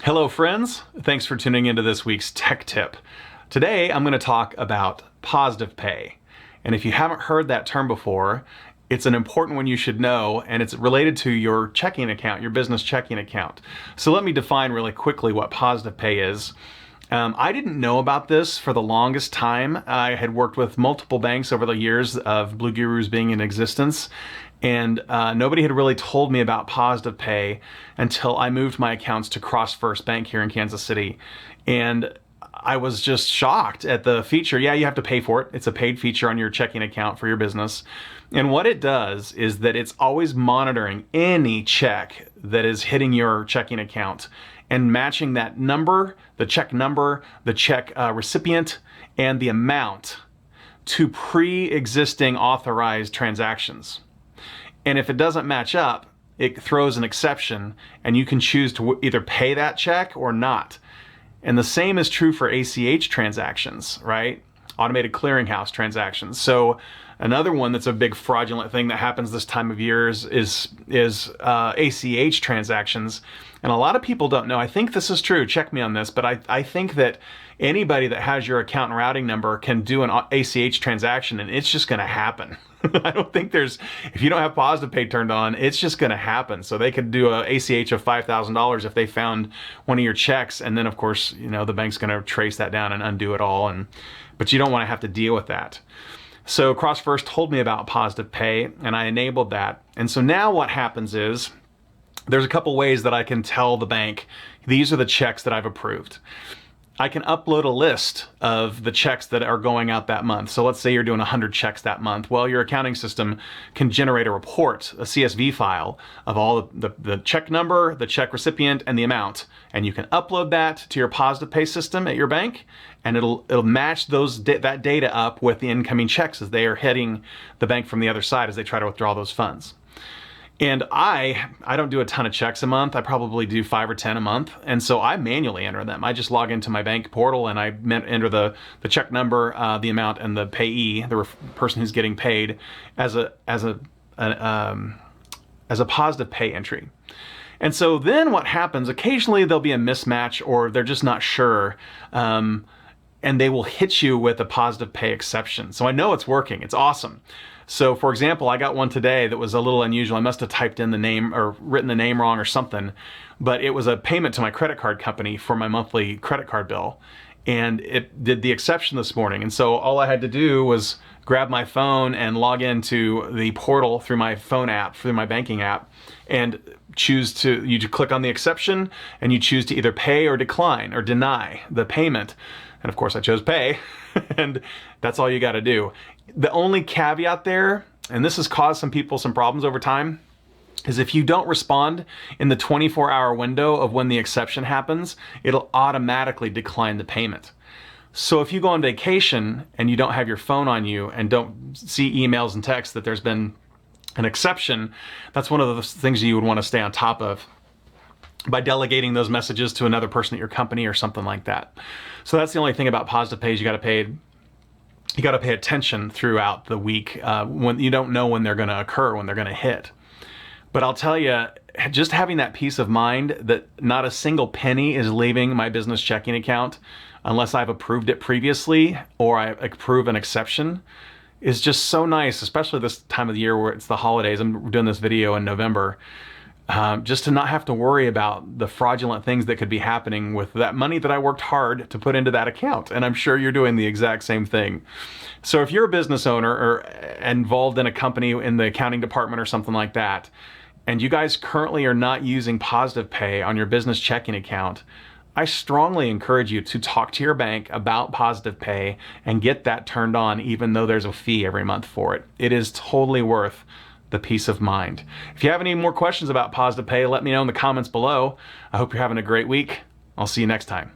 Hello friends, thanks for tuning into this week's Tech Tip. Today I'm going to talk about Positive Pay. And if you haven't heard that term before, it's an important one you should know, and it's related to your checking account, your business checking account. So let me define really quickly what Positive Pay is. I didn't know about this for the longest time. I had worked with multiple banks over the years of Blue Gurus being in existence, and nobody had really told me about Positive Pay until I moved my accounts to CrossFirst Bank here in Kansas City. And I was just shocked at the feature. Yeah, you have to pay for it. It's a paid feature on your checking account for your business. And what it does is that it's always monitoring any check that is hitting your checking account and matching that number, the check recipient, and the amount to pre-existing authorized transactions. And if it doesn't match up, it throws an exception, and you can choose to either pay that check or not. And the same is true for ACH transactions, right? Automated clearinghouse transactions. So another one that's a big fraudulent thing that happens this time of year is ACH transactions. And a lot of people don't know. I think this is true. Check me on this. But I think that anybody that has your account and routing number can do an ACH transaction, and it's just going to happen. I don't think if you don't have Positive Pay turned on, it's just going to happen. So they could do a ACH of $5,000 if they found one of your checks. And then, of course, the bank's going to trace that down and undo it all. But you don't want to have to deal with that. So CrossFirst told me about Positive Pay, and I enabled that. And so now what happens is there's a couple ways that I can tell the bank, these are the checks that I've approved. I can upload a list of the checks that are going out that month. So let's say you're doing 100 checks that month. Well, your accounting system can generate a report, a CSV file of all the check number, the check recipient, and the amount. And you can upload that to your Positive Pay system at your bank, and it'll match that data up with the incoming checks as they are hitting the bank from the other side as they try to withdraw those funds. And I don't do a ton of checks a month. I probably do 5 or 10 a month. And so I manually enter them. I just log into my bank portal and I enter the check number, the amount, and the payee, the person who's getting paid, as a Positive Pay entry. And so then what happens, occasionally there'll be a mismatch or they're just not sure. And they will hit you with a Positive Pay exception. So I know it's working. It's awesome. So for example, I got one today that was a little unusual. I must have typed in the name or written the name wrong or something, but it was a payment to my credit card company for my monthly credit card bill. And it did the exception this morning. And so all I had to do was grab my phone and log into the portal through my phone app, through my banking app, and you click on the exception and you choose to either pay or decline or deny the payment. And of course I chose pay, and that's all you got to do. The only caveat there, and this has caused some people some problems over time, is if you don't respond in the 24-hour window of when the exception happens, it'll automatically decline the payment. So if you go on vacation and you don't have your phone on you and don't see emails and texts that there's been an exception, that's one of the things you would want to stay on top of by delegating those messages to another person at your company or something like that. So that's the only thing about Positive Pay is you got to pay attention throughout the week when you don't know when they're going to occur, when they're going to hit. But I'll tell you, just having that peace of mind that not a single penny is leaving my business checking account unless I've approved it previously or I approve an exception is just so nice, especially this time of the year where it's the holidays. I'm doing this video in November. Just to not have to worry about the fraudulent things that could be happening with that money that I worked hard to put into that account. And I'm sure you're doing the exact same thing. So if you're a business owner or involved in a company in the accounting department or something like that, and you guys currently are not using Positive Pay on your business checking account, I strongly encourage you to talk to your bank about Positive Pay and get that turned on, even though there's a fee every month for it. It is totally worth the peace of mind. If you have any more questions about Positive Pay, let me know in the comments below. I hope you're having a great week. I'll see you next time.